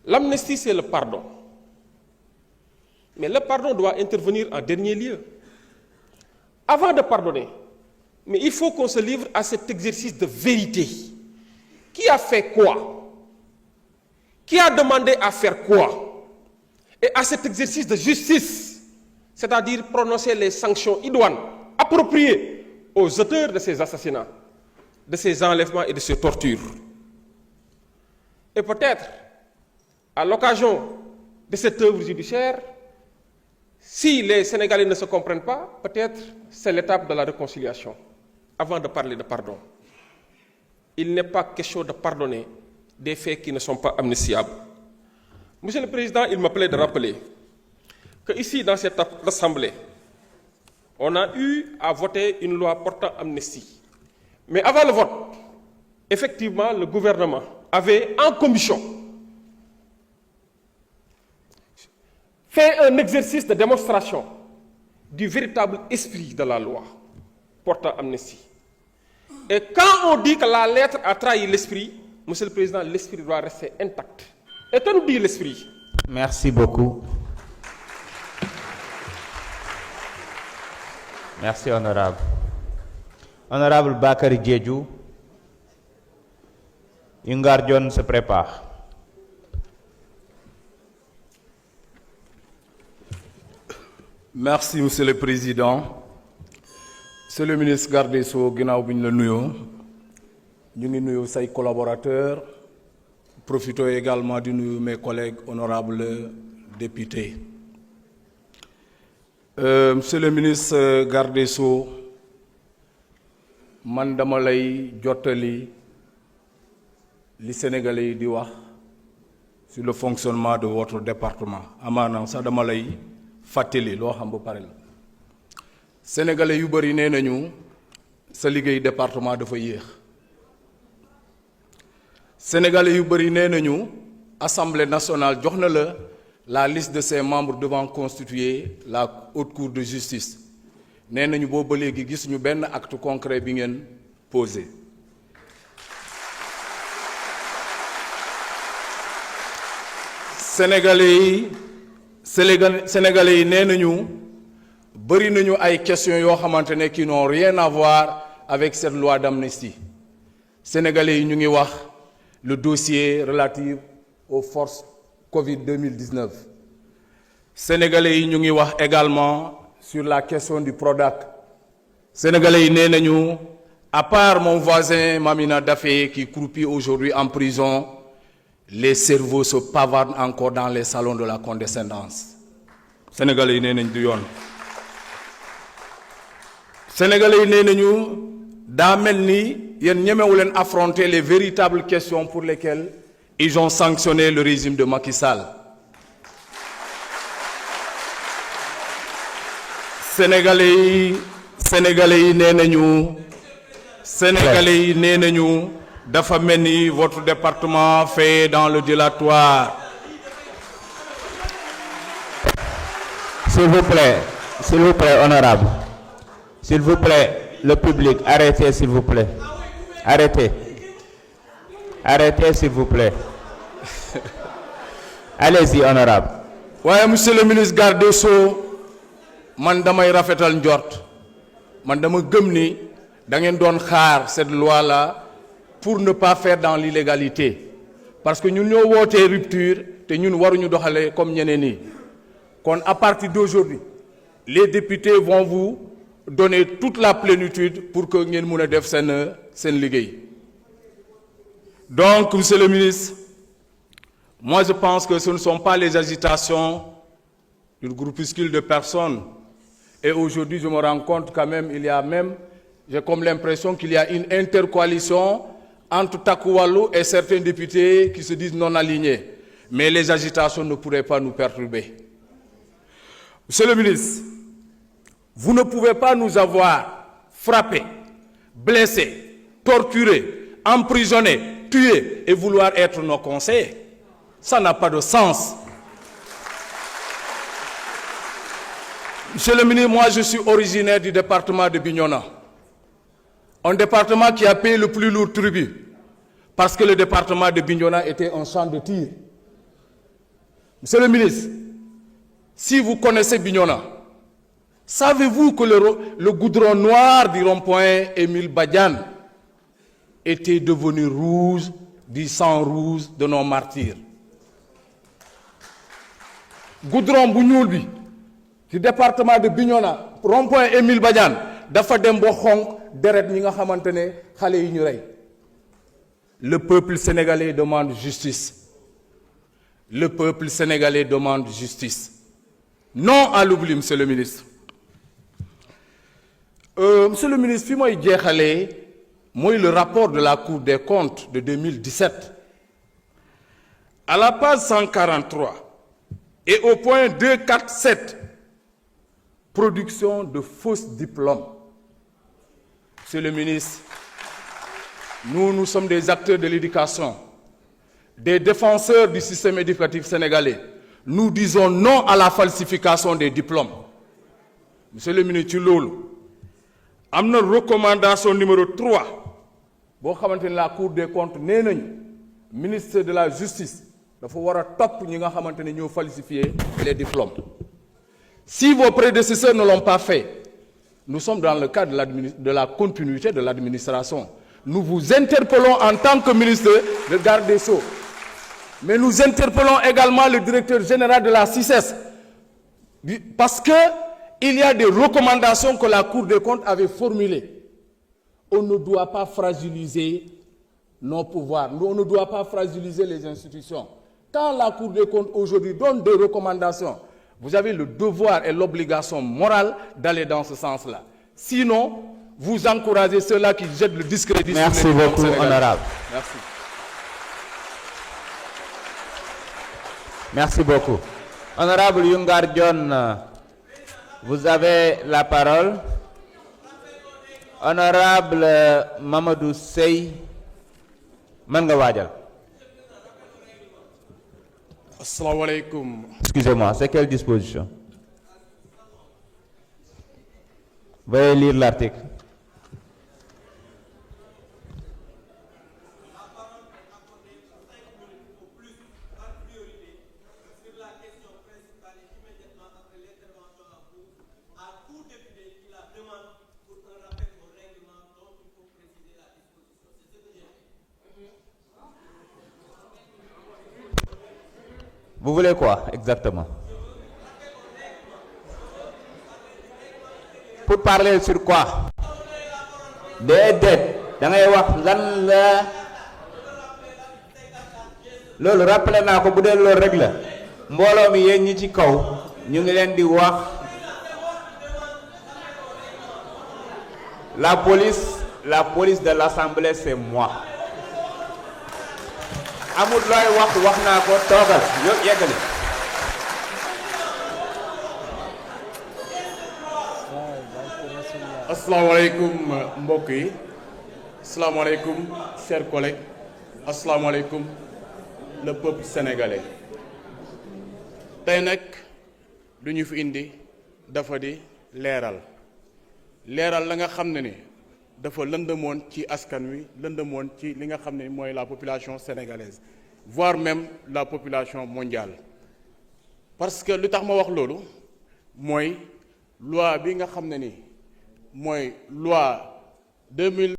L'amnistie, c'est le pardon. Mais le pardon doit intervenir en dernier lieu. Avant de pardonner, mais il faut qu'on se livre à cet exercice de vérité. Qui a fait quoi? Qui a demandé à faire quoi? Et à cet exercice de justice, c'est-à-dire prononcer les sanctions idoines, appropriées aux auteurs de ces assassinats, de ces enlèvements et de ces tortures. Et peut-être, à l'occasion de cette œuvre judiciaire, si les Sénégalais ne se comprennent pas, peut-être c'est l'étape de la réconciliation, avant de parler de pardon. Il n'est pas question de pardonner des faits qui ne sont pas amnistiables. Monsieur le Président, il me plaît de rappeler qu'ici, dans cette Assemblée, on a eu à voter une loi portant amnistie. Mais avant le vote, effectivement, le gouvernement avait en commission fait un exercice de démonstration du véritable esprit de la loi portant amnistie. Et quand on dit que la lettre a trahi l'esprit, Monsieur le Président, l'esprit doit rester intact. Et que nous dit l'esprit? Merci beaucoup. Merci, honorable. Honorable Bakary Diédhiou, Yungar Dione se prépare. Merci, Monsieur le Président. Monsieur le ministre garde des Sceaux, ginnaaw bi ñu la nuyoo ñu ngi nuyu say collaborateurs. Profitons également de nuyu mes collègues honorables députés. Monsieur le ministre garde des Sceaux, man dama lay jottali li Sénégalais yi di wax sur le fonctionnement de votre département. Amaana sax dama lay fàttali loo xam ba pare la. Sénégalais yu bëri nee nañu sa liggéey département dafa yéex. Sénégalais yu bëri nee nañu Assemblée nationale jox na la liste de ses membres devant constituer la haute cour de justice. Nee nañu boobu ba léegi gis ñu benn acte concret bi ngeen posé. Sénégalais yi nee nañu bëri nañu ay questions yoo xamante ne qui n'ont rien à voir avec cette loi d'amnistie. Sénégalais yi ñu ngi wax le dossier relatif aux forces Covid 2019. Sénégalais yi ñu ngi wax également sur la question du Prodac. Sénégalais yi nee nañu à part mon voisin Mamina Daffé qui croupit aujourd'hui en prison, les cerveaux se pavardent encore dans les salons de la condescendance. Sénégalais yi nee nañ du yoon. Sénégalais yi nee nañu daa mel ni yéen ñemewu leen affronter les véritables questions pour lesquelles ils ont sanctionné le régime de Macky Sall. Sénégalais yi nee nañu dafa mel ni votre département fait dans le dilatoire. S'il vous plaît, honorable. S'il vous plaît, le public, arrêtez, s'il vous plaît. Arrêtez, s'il vous plaît. Allez-y, honorable. Ouais, monsieur le ministre garde des Sceaux, man damay rafetal njort. Man dama gëm ni da ngeen doon xaar cette loi-là pour ne pas faire dans l'illégalité. Parce que ñun ñoo wootee rupture te ñun waruñu doxalee comme ñeneen ñi. Kon à partir d'aujourd'hui, les députés vont vous donner toute la plénitude pour que ngeen mën a def seen liggéey. Donc, monsieur le ministre, moi je pense que ce ne sont pas les agitations d'un groupuscule de personnes. Et aujourd'hui, je me rends compte quand même, j'ai comme l'impression qu'il y a une intercoalition entre Takku Wallu et certains députés qui se disent non alignés. Mais les agitations ne pourraient pas nous perturber. Monsieur le ministre, vous ne pouvez pas nous avoir frappés, blessés, torturés, emprisonnés, tués et vouloir être nos conseillers. Ça n'a pas de sens. Monsieur le ministre, moi je suis originaire du département de Bignona. Un département qui a payé le plus lourd tribut parce que le département de Bignona était un champ de tir. Monsieur le ministre, si vous connaissez Bignona, savez-vous que le goudron noir du rond-point Émile Badiane était devenu rouge du sang rouge de nos martyrs? Goudron bu ñuul bi ci département de Bignona rond-point Émile Badiane dafa dem ba xonq deret ñi nga xamante ne xale yi ñu rey. Le peuple sénégalais demande justice. Le peuple sénégalais demande justice. Non à l'oubli, monsieur le ministre. Monsieur le ministre, fi mooy jeexalee mooy le rapport de la Cour des comptes de 2017. À la page 143 et au point 247, production de fausses diplômes. Monsieur le ministre, nous sommes des acteurs de l'éducation, des défenseurs du système éducatif sénégalais. Nous disons non à la falsification des diplômes. Monsieur le ministre, ci loolu am na recommandation numéro 3 boo xamante ne la Cour des comptes nee nañu ministre de la justice dafa war a topp ñi nga xamante ne ñoo falsifier les diplômes. Si vos prédécesseurs ne l'ont pas fait, nous sommes dans le cadre de la continuité de l'administration. Nous vous interpellons en tant que ministre de garde des Sceaux. Mais nous interpellons également le directeur général de la CICES. Parce que il y a des recommandations que la Cour des comptes avait formulées. On ne doit pas fragiliser nos pouvoirs. On ne doit pas fragiliser les institutions. Quand la Cour des comptes aujourd'hui donne des recommandations, vous avez le devoir et l'obligation morale d'aller dans ce sens-là. Sinon, vous encouragez ceux-là qui jettent le discrédit. Merci beaucoup, honorable. Merci. Merci beaucoup. Honorable Yungar John, vous avez la parole. Honorable Mamadou Sey, man nga waajal. Assalamu alaikum. Excusez-moi, c'est quelle disposition? Veuillez lire l'article. Vous voulez quoi exactement? Pour parler sur quoi? Déedéet da ngay wax lan la loolu rappelé naa ko bu dee loolu rek la mbooloo mi yéen ñi ci kaw ñu ngi leen di wax la police de l'Assemblée c'est moi. amul looy wax naa ko toogal yo yeggali. Asalaamaaleykum mbokk yi. Asalaamaaleykum chers collègues. Asalaamaaleykum le peuple sénégalais. Tey nag lu ñu fi indi dafa di leeral la nga xam ne ni dafa lëndëmoon ci askan wi lëndëmoon ci li nga xam ne mooy la population sénégalaise voire même la population mondiale parce que lu tax ma wax loolu mooy loi bi nga xam ne ni mooy loi 2000